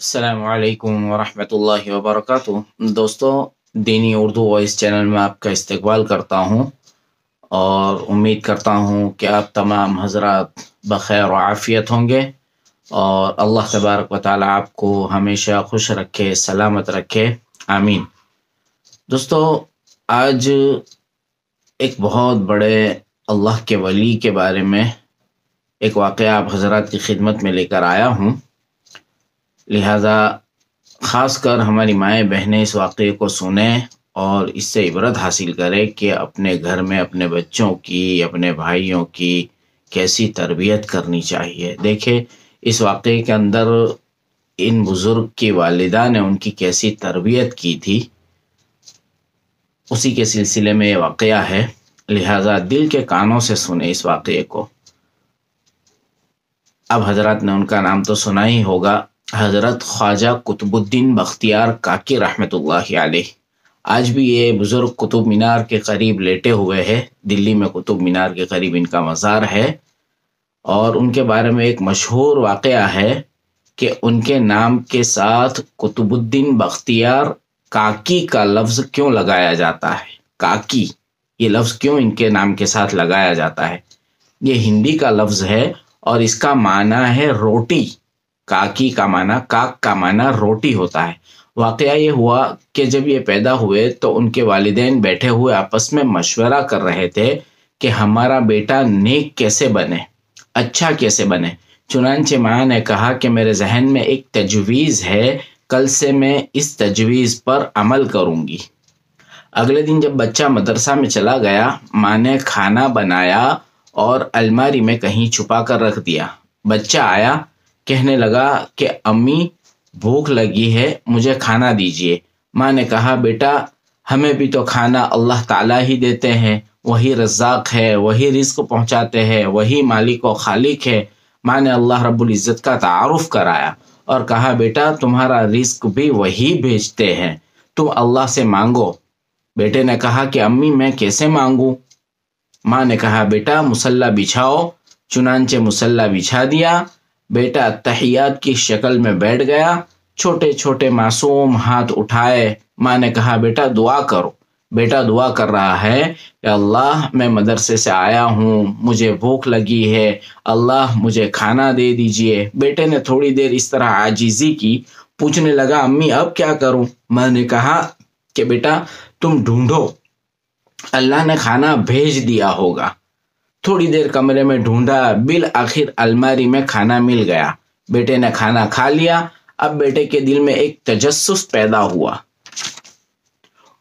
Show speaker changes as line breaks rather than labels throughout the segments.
السلام علیکم ورحمۃ اللہ وبرکاتہ۔ دوستوں، دینی اردو وائس چینل میں آپ کا استقبال کرتا ہوں اور امید کرتا ہوں کہ آپ تمام حضرات بخیر و عافیت ہوں گے اور اللہ تبارک و تعالی آپ کو ہمیشہ خوش رکھے، سلامت رکھے، آمین۔ دوستوں، آج ایک بہت بڑے اللہ کے ولی کے بارے میں ایک واقعہ آپ حضرات کی خدمت میں لے کر آیا ہوں، لہذا خاص کر ہماری مائیں بہنیں اس واقعے کو سنیں اور اس سے عبرت حاصل کریں کہ اپنے گھر میں اپنے بچوں کی، اپنے بھائیوں کی کیسی تربیت کرنی چاہیے۔ دیکھیں اس واقعے کے اندر ان بزرگ کی والدہ نے ان کی کیسی تربیت کی تھی، اسی کے سلسلے میں یہ واقعہ ہے، لہذا دل کے کانوں سے سنیں اس واقعے کو۔ اب حضرات نے ان کا نام تو سنا ہی ہوگا، حضرت خواجہ قطب الدین بختیار کاکی رحمۃ اللہ علیہ۔ آج بھی یہ بزرگ قطب مینار کے قریب لیٹے ہوئے ہیں، دلی میں قطب مینار کے قریب ان کا مزار ہے، اور ان کے بارے میں ایک مشہور واقعہ ہے کہ ان کے نام کے ساتھ قطب الدین بختیار کاکی کا لفظ کیوں لگایا جاتا ہے۔ کاکی یہ لفظ کیوں ان کے نام کے ساتھ لگایا جاتا ہے؟ یہ ہندی کا لفظ ہے اور اس کا معنی ہے روٹی۔ کاکی کا معنی، کاک کا معنی روٹی ہوتا ہے۔ واقعہ یہ ہوا کہ جب یہ پیدا ہوئے تو ان کے والدین بیٹھے ہوئے آپس میں مشورہ کر رہے تھے کہ ہمارا بیٹا نیک کیسے بنے، اچھا کیسے بنے۔ چنانچہ ماں نے کہا کہ میرے ذہن میں ایک تجویز ہے، کل سے میں اس تجویز پر عمل کروں گی۔ اگلے دن جب بچہ مدرسہ میں چلا گیا، ماں نے کھانا بنایا اور الماری میں کہیں چھپا کر رکھ دیا۔ بچہ آیا، کہنے لگا کہ امی بھوک لگی ہے، مجھے کھانا دیجیے۔ ماں نے کہا بیٹا ہمیں بھی تو کھانا اللہ تعالیٰ ہی دیتے ہیں، وہی رزاق ہے، وہی رزق پہنچاتے ہیں، وہی مالک و خالق ہے۔ ماں نے اللہ رب العزت کا تعارف کرایا اور کہا بیٹا تمہارا رزق بھی وہی بھیجتے ہیں، تم اللہ سے مانگو۔ بیٹے نے کہا کہ امی میں کیسے مانگوں؟ ماں نے کہا بیٹا مصلی بچھاؤ۔ چنانچہ مصلی بچھا دیا۔ بیٹا تحیات کی شکل میں بیٹھ گیا، چھوٹے چھوٹے معصوم ہاتھ اٹھائے۔ ماں نے کہا بیٹا دعا کرو۔ بیٹا دعا کر رہا ہے کہ اللہ میں مدرسے سے آیا ہوں، مجھے بھوک لگی ہے، اللہ مجھے کھانا دے دیجئے۔ بیٹے نے تھوڑی دیر اس طرح عاجزی کی، پوچھنے لگا امی اب کیا کروں؟ ماں نے کہا کہ بیٹا تم ڈھونڈو، اللہ نے کھانا بھیج دیا ہوگا۔ تھوڑی دیر کمرے میں ڈھونڈا، بالآخر الماری میں کھانا مل گیا۔ بیٹے نے کھانا کھا لیا۔ اب بیٹے کے دل میں ایک تجسس پیدا ہوا،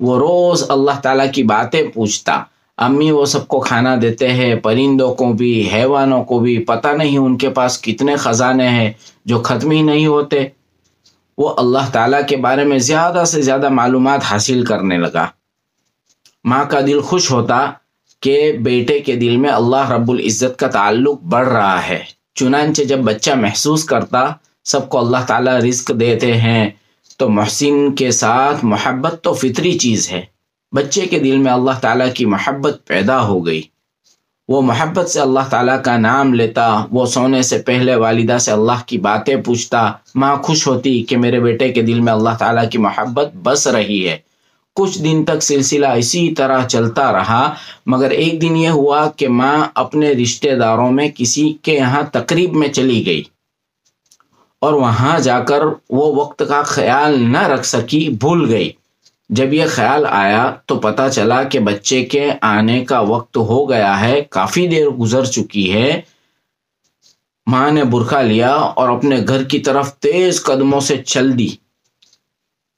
وہ روز اللہ تعالیٰ کی باتیں پوچھتا۔ امی وہ سب کو کھانا دیتے ہیں، پرندوں کو بھی، حیوانوں کو بھی، پتہ نہیں ان کے پاس کتنے خزانے ہیں جو ختم ہی نہیں ہوتے۔ وہ اللہ تعالیٰ کے بارے میں زیادہ سے زیادہ معلومات حاصل کرنے لگا۔ ماں کا دل خوش ہوتا کہ بیٹے کے دل میں اللہ رب العزت کا تعلق بڑھ رہا ہے۔ چنانچہ جب بچہ محسوس کرتا سب کو اللہ تعالیٰ رزق دیتے ہیں تو محسن کے ساتھ محبت تو فطری چیز ہے، بچے کے دل میں اللہ تعالیٰ کی محبت پیدا ہو گئی۔ وہ محبت سے اللہ تعالیٰ کا نام لیتا، وہ سونے سے پہلے والدہ سے اللہ کی باتیں پوچھتا۔ ماں خوش ہوتی کہ میرے بیٹے کے دل میں اللہ تعالیٰ کی محبت بس رہی ہے۔ کچھ دن تک سلسلہ اسی طرح چلتا رہا، مگر ایک دن یہ ہوا کہ ماں اپنے رشتہ داروں میں کسی کے یہاں تقریب میں چلی گئی اور وہاں جا کر وہ وقت کا خیال نہ رکھ سکی، بھول گئی۔ جب یہ خیال آیا تو پتہ چلا کہ بچے کے آنے کا وقت ہو گیا ہے، کافی دیر گزر چکی ہے۔ ماں نے برقع لیا اور اپنے گھر کی طرف تیز قدموں سے چل دی۔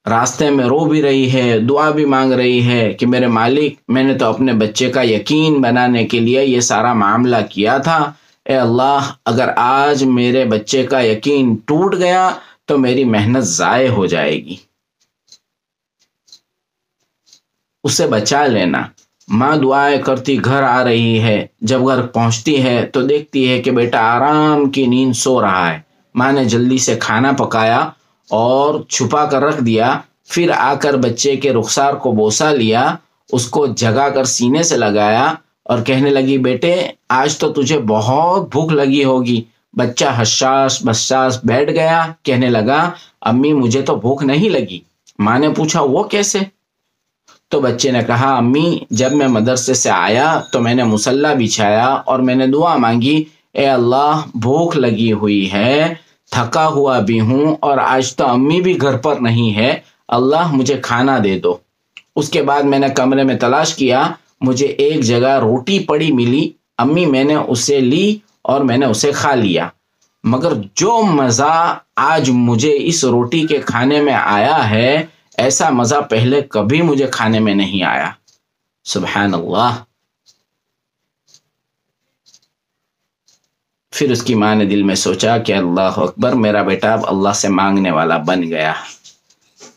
راستے میں رو بھی رہی ہے، دعا بھی مانگ رہی ہے کہ میرے مالک میں نے تو اپنے بچے کا یقین بنانے کے لیے یہ سارا معاملہ کیا تھا، اے اللہ اگر آج میرے بچے کا یقین ٹوٹ گیا تو میری محنت ضائع ہو جائے گی، اسے بچا لینا۔ ماں دعائیں کرتی گھر آ رہی ہے۔ جب گھر پہنچتی ہے تو دیکھتی ہے کہ بیٹا آرام کی نیند سو رہا ہے۔ ماں نے جلدی سے کھانا پکایا اور چھپا کر رکھ دیا، پھر آ کر بچے کے رخسار کو بوسہ لیا، اس کو جگا کر سینے سے لگایا اور کہنے لگی بیٹے آج تو تجھے بہت بھوک لگی ہوگی، بچہ حساس بساس بیٹھ گیا، کہنے لگا امی مجھے تو بھوک نہیں لگی۔ ماں نے پوچھا وہ کیسے؟ تو بچے نے کہا امی جب میں مدرسے سے آیا تو میں نے مصلی بچھایا اور میں نے دعا مانگی، اے اللہ بھوک لگی ہوئی ہے، تھکا ہوا بھی ہوں اور آج تو امی بھی گھر پر نہیں ہے، اللہ مجھے کھانا دے دو۔ اس کے بعد میں نے کمرے میں تلاش کیا، مجھے ایک جگہ روٹی پڑی ملی، امی میں نے اسے لی اور میں نے اسے کھا لیا، مگر جو مزہ آج مجھے اس روٹی کے کھانے میں آیا ہے ایسا مزہ پہلے کبھی مجھے کھانے میں نہیں آیا۔ سبحان اللہ۔ پھر اس کی ماں نے دل میں سوچا کہ اللہ اکبر، میرا بیٹا اب اللہ سے مانگنے والا بن گیا۔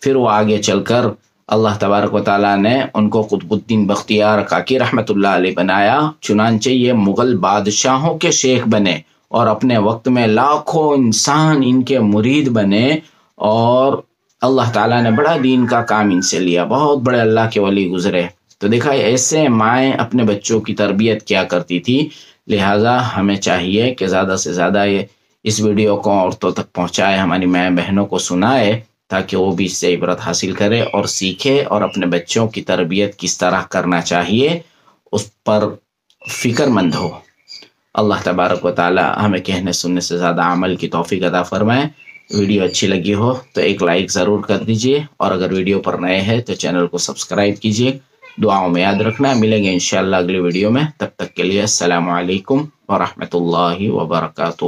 پھر وہ آگے چل کر اللہ تبارک و تعالیٰ نے ان کو قطب الدین بختیار کاکی رحمۃ اللہ علیہ بنایا، چنانچہ یہ مغل بادشاہوں کے شیخ بنے اور اپنے وقت میں لاکھوں انسان ان کے مرید بنے، اور اللہ تعالیٰ نے بڑا دین کا کام ان سے لیا، بہت بڑے اللہ کے ولی گزرے۔ تو دیکھا ایسے مائیں اپنے بچوں کی تربیت کیا کرتی تھی، لہٰذا ہمیں چاہیے کہ زیادہ سے زیادہ اس ویڈیو کو عورتوں تک پہنچائے، ہماری مائیں بہنوں کو سنائے تاکہ وہ بھی اس سے عبرت حاصل کرے اور سیکھے، اور اپنے بچوں کی تربیت کس طرح کرنا چاہیے اس پر فکر مند ہو۔ اللہ تبارک و تعالی ہمیں کہنے سننے سے زیادہ عمل کی توفیق عطا فرمائے۔ ویڈیو اچھی لگی ہو تو ایک لائک ضرور کر دیجئے، اور اگر ویڈیو پر نئے ہیں تو چینل کو سبسکرائب کیجئے۔ دعاؤں میں یاد رکھنا، ملیں گے انشاءاللہ اگلی ویڈیو میں، تب تک کے لیے السلام علیکم ورحمۃ اللہ وبرکاتہ۔